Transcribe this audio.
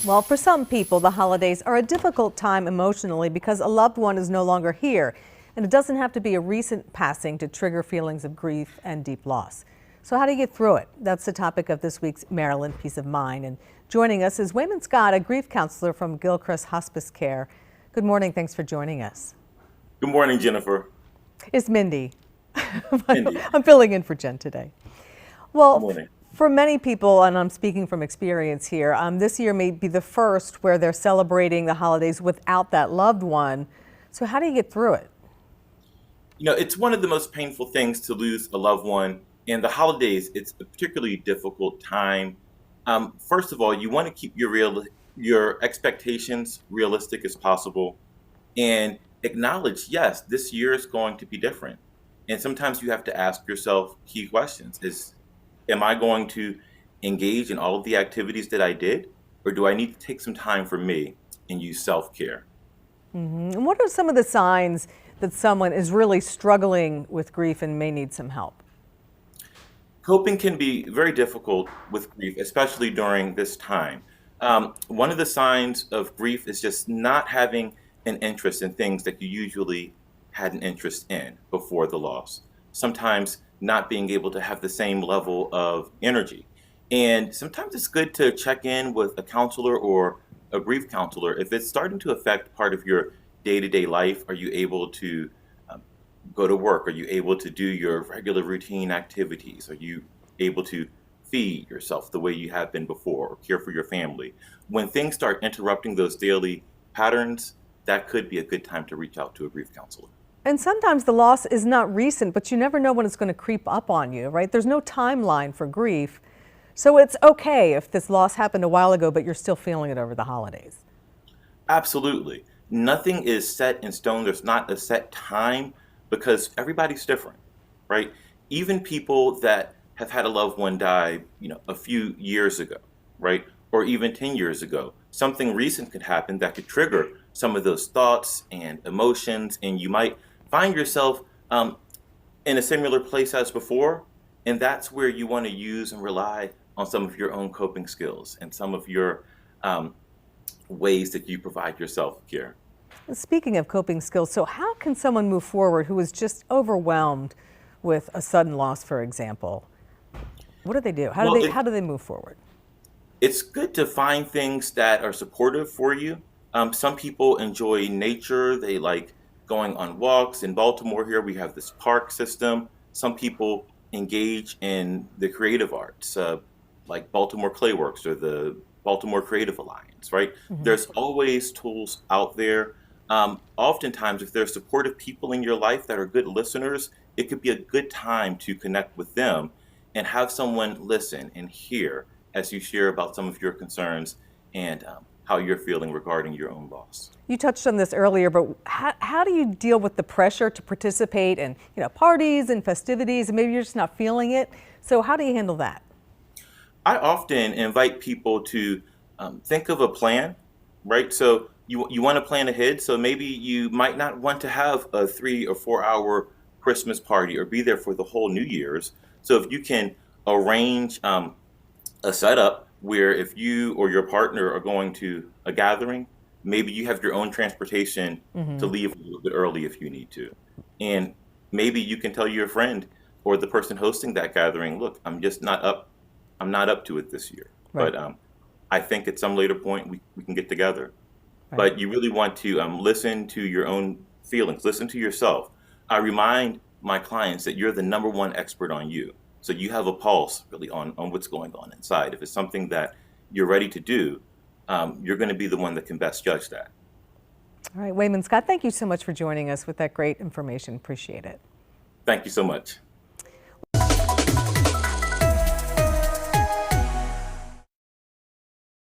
Well, for some people, the holidays are a difficult time emotionally because a loved one is no longer here. And it doesn't have to be a recent passing to trigger feelings of grief and deep loss. So how do you get through it? That's the topic of this week's Maryland Peace of Mind. And joining us is Wayman Scott, a grief counselor from Gilchrist Hospice Care. Good morning. Thanks for joining us. Good morning, Jennifer. It's Mindy. Mindy. I'm filling in for Jen today. Well, Good morning. For many people, and I'm speaking from experience here, this year may be the first where they're celebrating the holidays without that loved one. So how do you get through it? You know, it's one of the most painful things to lose a loved one. And the holidays, it's a particularly difficult time. First of all, you want to keep your expectations realistic as possible and acknowledge, yes, this year is going to be different. And sometimes you have to ask yourself key questions. Am I going to engage in all of the activities that I did, or do I need to take some time for me and use self-care? And what are some of the signs that someone is really struggling with grief and may need some help? Coping can be very difficult with grief, especially during this time. One of the signs of grief is just not having an interest in things that you usually had an interest in before the loss. Sometimes not being able to have the same level of energy. And sometimes it's good to check in with a counselor or a grief counselor. If it's starting to affect part of your day-to-day life, are you able to go to work? Are you able to do your regular routine activities? Are you able to feed yourself the way you have been before or care for your family? When things start interrupting those daily patterns, that could be a good time to reach out to a grief counselor. And sometimes the loss is not recent, but you never know when it's going to creep up on you, right? There's no timeline for grief. So it's okay if this loss happened a while ago, but you're still feeling it over the holidays. Absolutely. Nothing is set in stone. There's not a set time because everybody's different, right? Even people that have had a loved one die, a few years ago, right? Or even 10 years ago, something recent could happen that could trigger some of those thoughts and emotions, and you might find yourself in a similar place as before, and that's where you want to use and rely on some of your own coping skills and some of your ways that you provide your self-care. Speaking of coping skills, so how can someone move forward who is just overwhelmed with a sudden loss, for example? What do they do? How do they move forward? It's good to find things that are supportive for you. Some people enjoy nature. They like going on walks. In Baltimore here, we have this park system. Some people engage in the creative arts, like Baltimore Clayworks or the Baltimore Creative Alliance, right? There's always tools out there. Oftentimes, if there's supportive people in your life that are good listeners, it could be a good time to connect with them and have someone listen and hear as you share about some of your concerns and how you're feeling regarding your own loss. You touched on this earlier, but how do you deal with the pressure to participate in parties and festivities, and maybe you're just not feeling it? So how do you handle that? I often invite people to think of a plan, right? So you want to plan ahead. So maybe you might not want to have a 3 or 4 hour Christmas party or be there for the whole New Year's. So if you can arrange a setup where if you or your partner are going to a gathering, maybe you have your own transportation to leave a little bit early if you need to. And maybe you can tell your friend or the person hosting that gathering, look, I'm not up to it this year. Right. But I think at some later point we can get together. Right. But you really want to listen to your own feelings, listen to yourself. I remind my clients that you're the number one expert on you. So you have a pulse really on what's going on inside. If it's something that you're ready to do, you're going to be the one that can best judge that. All right, Wayman Scott, thank you so much for joining us with that great information. Appreciate it. Thank you so much.